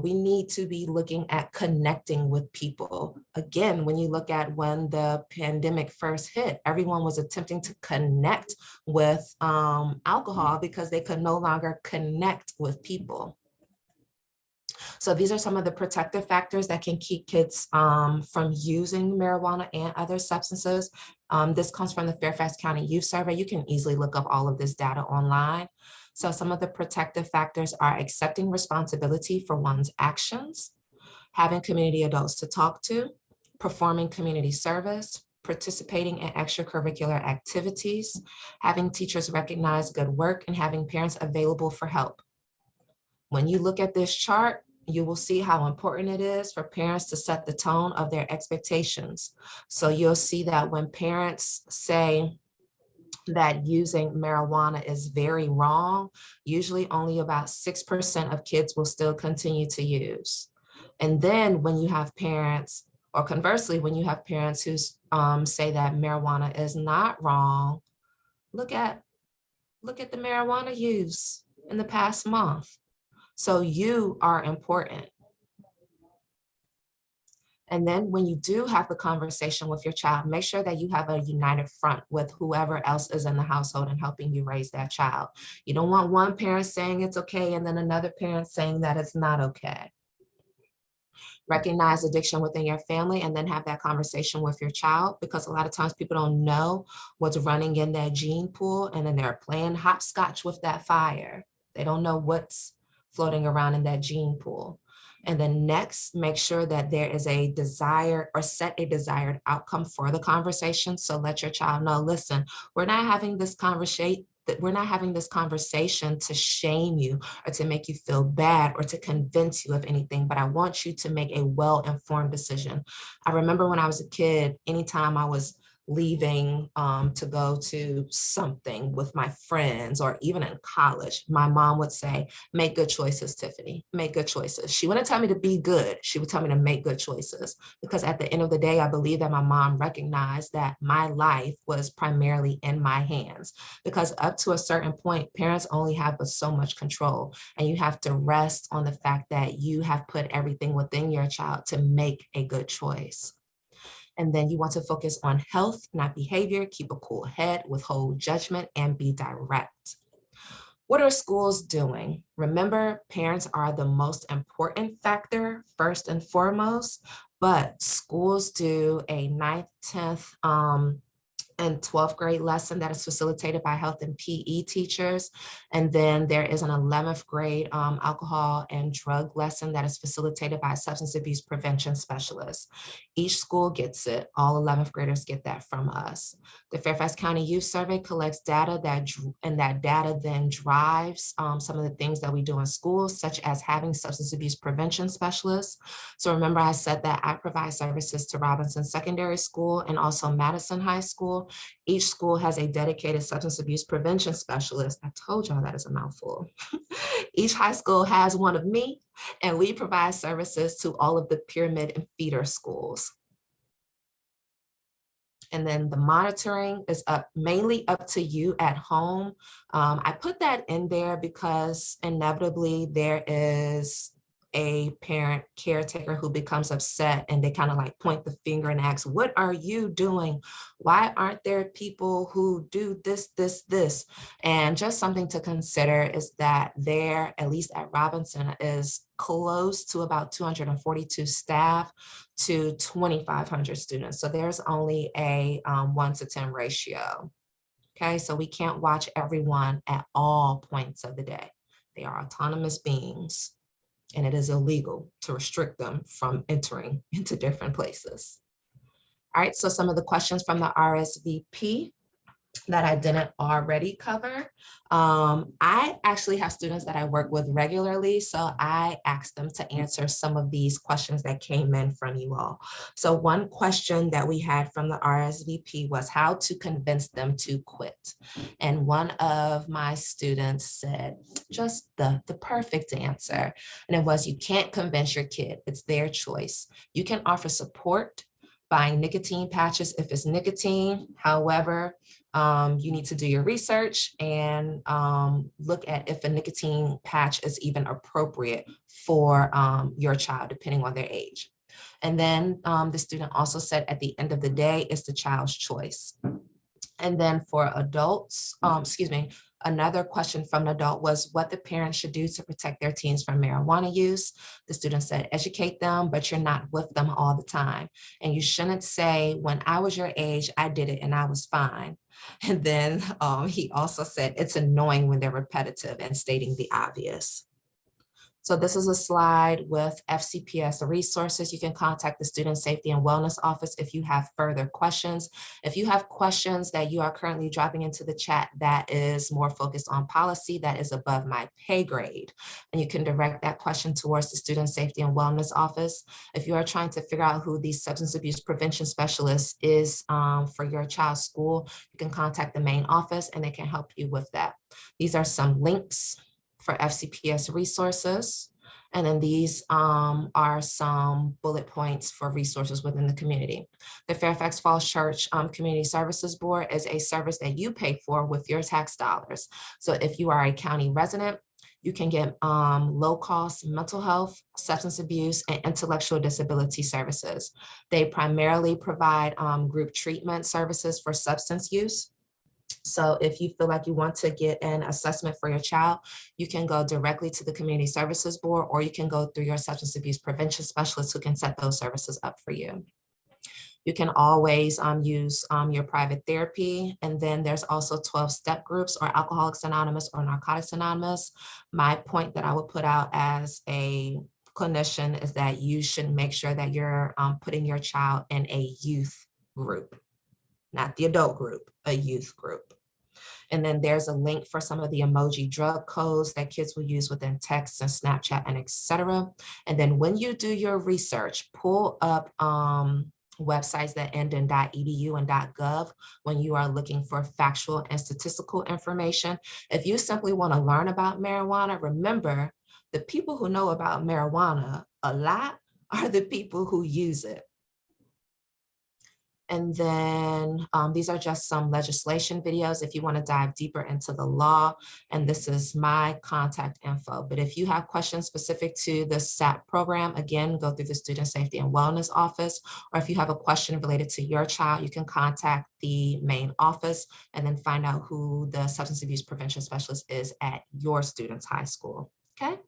We need to be looking at connecting with people. Again, when you look at when the pandemic first hit, everyone was attempting to connect with alcohol because they could no longer connect with people. So these are some of the protective factors that can keep kids from using marijuana and other substances. This comes from the Fairfax County Youth Survey. You can easily look up all of this data online. So some of the protective factors are accepting responsibility for one's actions, having community adults to talk to, performing community service, participating in extracurricular activities, having teachers recognize good work, and having parents available for help. When you look at this chart, you will see how important it is for parents to set the tone of their expectations. So you'll see that when parents say that using marijuana is very wrong, usually only about 6% of kids will still continue to use. And then when you have parents, or conversely, when you have parents who say that marijuana is not wrong, look at the marijuana use in the past month. So you are important. And then when you do have the conversation with your child, make sure that you have a united front with whoever else is in the household and helping you raise that child. You don't want one parent saying it's okay and then another parent saying that it's not okay. Recognize addiction within your family and then have that conversation with your child, because a lot of times people don't know what's running in that gene pool, and then they're playing hopscotch with that fire. They don't know what's floating around in that gene pool. And then next, make sure that there is a desire, or set a desired outcome for the conversation. So let your child know, listen, we're not having this conversation to shame you or to make you feel bad or to convince you of anything, but I want you to make a well-informed decision. I remember when I was a kid, anytime I was leaving to go to something with my friends, or even in college, my mom would say, make good choices, Tiffany, make good choices. She wouldn't tell me to be good. She would tell me to make good choices, because at the end of the day, I believe that my mom recognized that my life was primarily in my hands, because up to a certain point, parents only have but so much control, and you have to rest on the fact that you have put everything within your child to make a good choice. And then you want to focus on health, not behavior, keep a cool head, withhold judgment, and be direct. What are schools doing? Remember, parents are the most important factor, first and foremost, but schools do a 9th, 10th, and 12th grade lesson that is facilitated by health and PE teachers. And then there is an 11th grade alcohol and drug lesson that is facilitated by a substance abuse prevention specialist. Each school gets it. All 11th graders get that from us. The Fairfax County Youth Survey collects data and that data then drives some of the things that we do in schools, such as having substance abuse prevention specialists. So remember, I said that I provide services to Robinson Secondary School and also Madison High School. Each school has a dedicated substance abuse prevention specialist. I told y'all that is a mouthful. Each high school has one of me, and we provide services to all of the pyramid and feeder schools. And then the monitoring is mainly up to you at home. I put that in there because inevitably there is a parent caretaker who becomes upset, and they kind of like point the finger and ask, what are you doing? Why aren't there people who do this, this, this? And just something to consider is that there, at least at Robinson, is close to about 242 staff to 2,500 students. So there's only a 1-to-10 ratio. Okay, so we can't watch everyone at all points of the day. They are autonomous beings, and it is illegal to restrict them from entering into different places. All right, so some of the questions from the RSVP. that I didn't already cover. I actually have students that I work with regularly, so I asked them to answer some of these questions that came in from you all. So one question that we had from the RSVP was how to convince them to quit. And one of my students said just the perfect answer. And it was, you can't convince your kid, it's their choice. You can offer support, buying nicotine patches if it's nicotine. However, you need to do your research and look at if a nicotine patch is even appropriate for your child, depending on their age. And then the student also said at the end of the day, it's the child's choice. And then for adults, another question from an adult was what the parents should do to protect their teens from marijuana use. The student said, educate them, but you're not with them all the time. And you shouldn't say, when I was your age, I did it and I was fine. And then he also said, it's annoying when they're repetitive and stating the obvious. So this is a slide with FCPS resources. You can contact the Student Safety and Wellness Office if you have further questions. If you have questions that you are currently dropping into the chat that is more focused on policy, that is above my pay grade, and you can direct that question towards the Student Safety and Wellness Office. If you are trying to figure out who the substance abuse prevention specialist is for your child's school, you can contact the main office and they can help you with that. These are some links for FCPS resources. And then these are some bullet points for resources within the community. The Fairfax Falls Church Community Services Board is a service that you pay for with your tax dollars. So if you are a county resident, you can get low-cost mental health, substance abuse, and intellectual disability services. They primarily provide group treatment services for substance use. So if you feel like you want to get an assessment for your child, you can go directly to the Community Services Board, or you can go through your substance abuse prevention specialist who can set those services up for you. You can always use your private therapy. And then there's also 12-step groups or Alcoholics Anonymous or Narcotics Anonymous. My point that I would put out as a clinician is that you should make sure that you're putting your child in a youth group, not the adult group, a youth group. And then there's a link for some of the emoji drug codes that kids will use within text and Snapchat and etc. And then when you do your research, pull up websites that end in .edu and .gov when you are looking for factual and statistical information. If you simply want to learn about marijuana, remember the people who know about marijuana a lot are the people who use it. And then these are just some legislation videos if you want to dive deeper into the law. And this is my contact info. But if you have questions specific to the SAP program, again, go through the Student Safety and Wellness Office. Or if you have a question related to your child, you can contact the main office and then find out who the substance abuse prevention specialist is at your student's high school. Okay.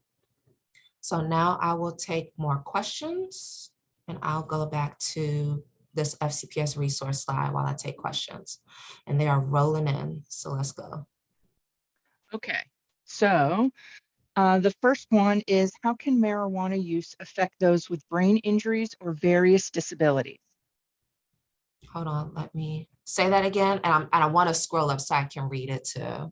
So now I will take more questions and I'll go back to this FCPS resource slide while I take questions, and they are rolling in. So let's go. Okay, so the first one is, how can marijuana use affect those with brain injuries or various disabilities? Hold on, let me say that again. And I want to scroll up so I can read it too.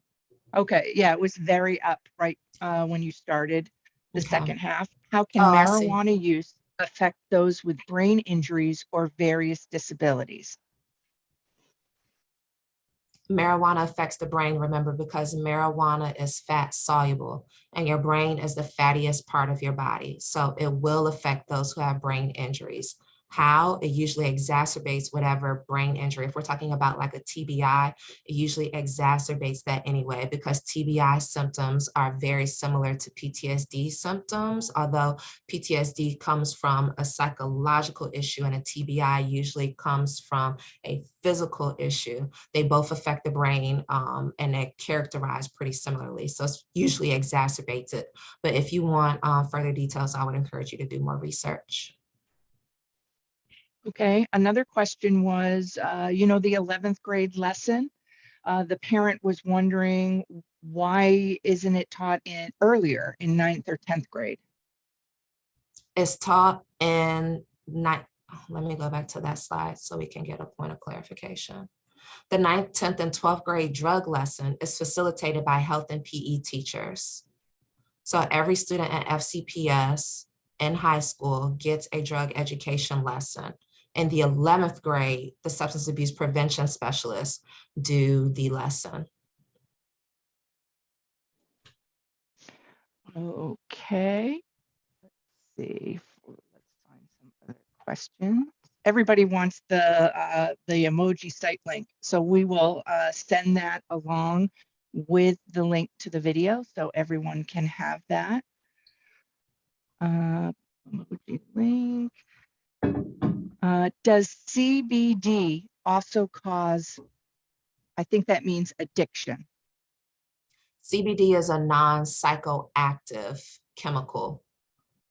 Okay, yeah, it was very up right when you started the Okay. second half. How can Oh, I see. marijuana use affect those with brain injuries or various disabilities? Marijuana affects the brain, remember, because marijuana is fat soluble and your brain is the fattiest part of your body. So it will affect those who have brain injuries. How? It usually exacerbates whatever brain injury. If we're talking about like a TBI, it usually exacerbates that anyway, because TBI symptoms are very similar to PTSD symptoms, although PTSD comes from a psychological issue and a TBI usually comes from a physical issue. They both affect the brain and they're characterized pretty similarly. So it usually exacerbates it. But if you want further details, I would encourage you to do more research. Okay, another question was, the 11th grade lesson. The parent was wondering, why isn't it taught in earlier in 9th or 10th grade? It's taught in let me go back to that slide so we can get a point of clarification. The 9th, 10th, and 12th grade drug lesson is facilitated by health and PE teachers. So every student at FCPS in high school gets a drug education lesson. In the 11th grade, the substance abuse prevention specialists do the lesson. Okay. Let's see. Let's find some other questions. Everybody wants the emoji site link, so we will send that along with the link to the video, so everyone can have that. Emoji link. Does CBD also cause? I think that means addiction. CBD is a non-psychoactive chemical.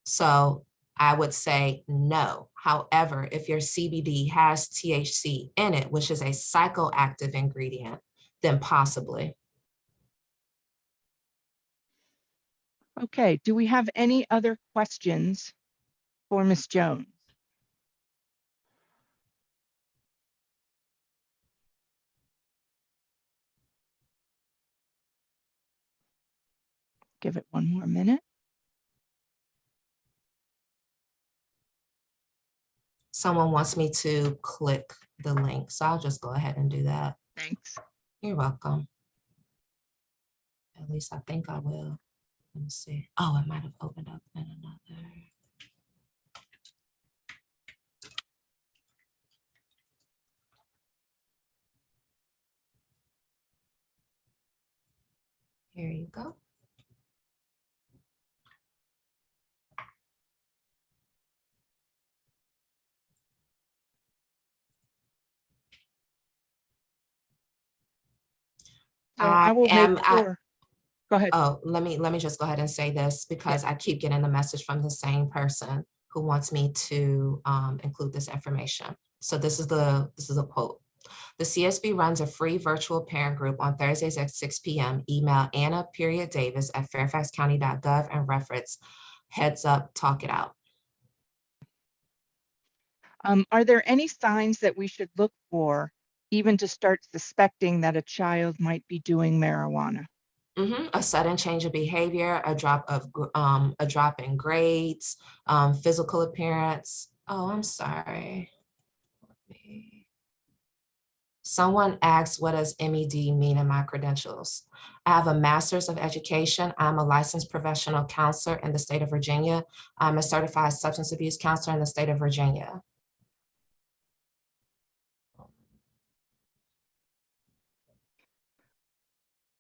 So I would say no. However, if your CBD has THC in it, which is a psychoactive ingredient, then possibly. Okay, do we have any other questions for Ms. Jones? Give it one more minute. Someone wants me to click the link, so I'll just go ahead and do that. Thanks. You're welcome. At least I think I will. Let me see. Oh, it might have opened up in another. Here you go. So I will make sure. Go ahead. Oh, let me just go ahead and say this because I keep getting the message from the same person who wants me to include this information. So this is a quote. The CSB runs a free virtual parent group on Thursdays at 6 p.m. Email Anna.Davis at fairfaxcounty.gov and reference heads up, talk it out. Are there any signs that we should look for even to start suspecting that a child might be doing marijuana? A sudden change of behavior, a drop in grades, physical appearance. Oh, I'm sorry. Someone asked, what does MED mean in my credentials? I have a master's of education. I'm a licensed professional counselor in the state of Virginia. I'm a certified substance abuse counselor in the state of Virginia.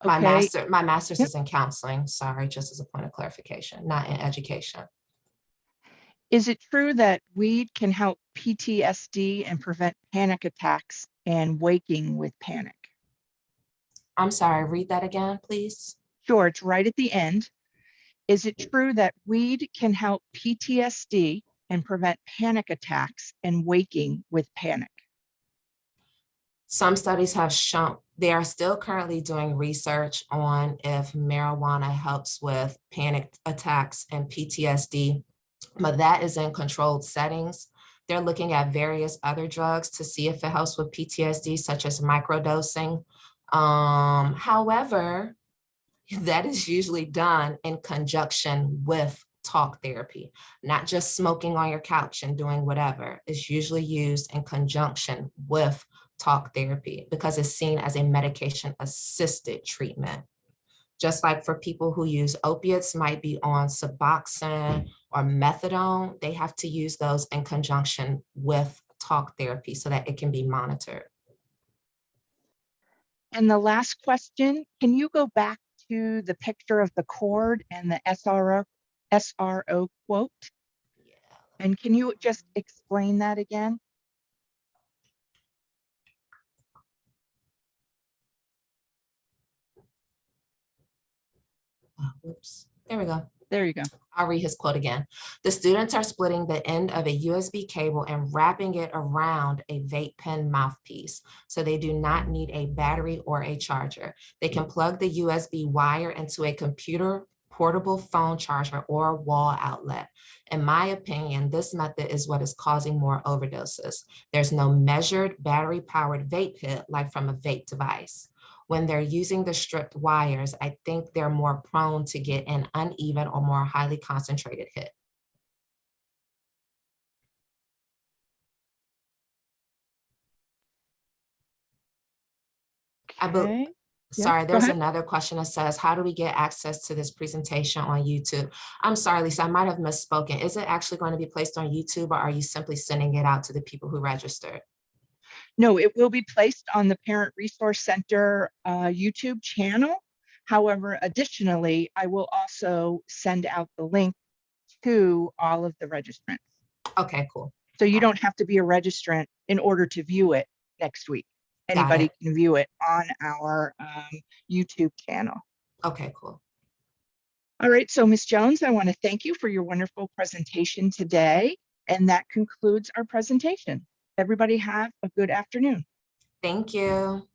Okay. My master's is in counseling, sorry, just as a point of clarification, not in education. Is it true that weed can help PTSD and prevent panic attacks and waking with panic? I'm sorry, read that again, please. Sure, it's right at the end. Is it true that weed can help PTSD and prevent panic attacks and waking with panic? Some studies have shown, they are still currently doing research on if marijuana helps with panic attacks and PTSD, but that is in controlled settings. They're looking at various other drugs to see if it helps with PTSD, such as microdosing. However, that is usually done in conjunction with talk therapy, not just smoking on your couch and doing whatever. It's usually used in conjunction with talk therapy because it's seen as a medication-assisted treatment. Just like for people who use opiates, might be on Suboxone or methadone, they have to use those in conjunction with talk therapy so that it can be monitored. And the last question, can you go back to the picture of the cord and the SRO quote? Yeah. And can you just explain that again? Oh, whoops. There we go. There you go. I'll read his quote again. The students are splitting the end of a USB cable and wrapping it around a vape pen mouthpiece. So they do not need a battery or a charger. They can plug the USB wire into a computer portable phone charger, or wall outlet. In my opinion, this method is what is causing more overdoses. There's no measured battery-powered vape hit like from a vape device. When they're using the stripped wires, I think they're more prone to get an uneven or more highly concentrated hit. Okay. Yeah, Sorry, go there's ahead. another question that says, how do we get access to this presentation on YouTube? I'm sorry, Lisa, I might have misspoken. Is it actually going to be placed on YouTube, or are you simply sending it out to the people who registered? No, it will be placed on the Parent Resource Center YouTube channel. However, additionally, I will also send out the link to all of the registrants. Okay, cool. So you don't have to be a registrant in order to view it next week. Got Anybody it. can view it on our YouTube channel. Okay, cool. All right, so Ms. Jones, I want to thank you for your wonderful presentation today. And that concludes our presentation. Everybody have a good afternoon. Thank you.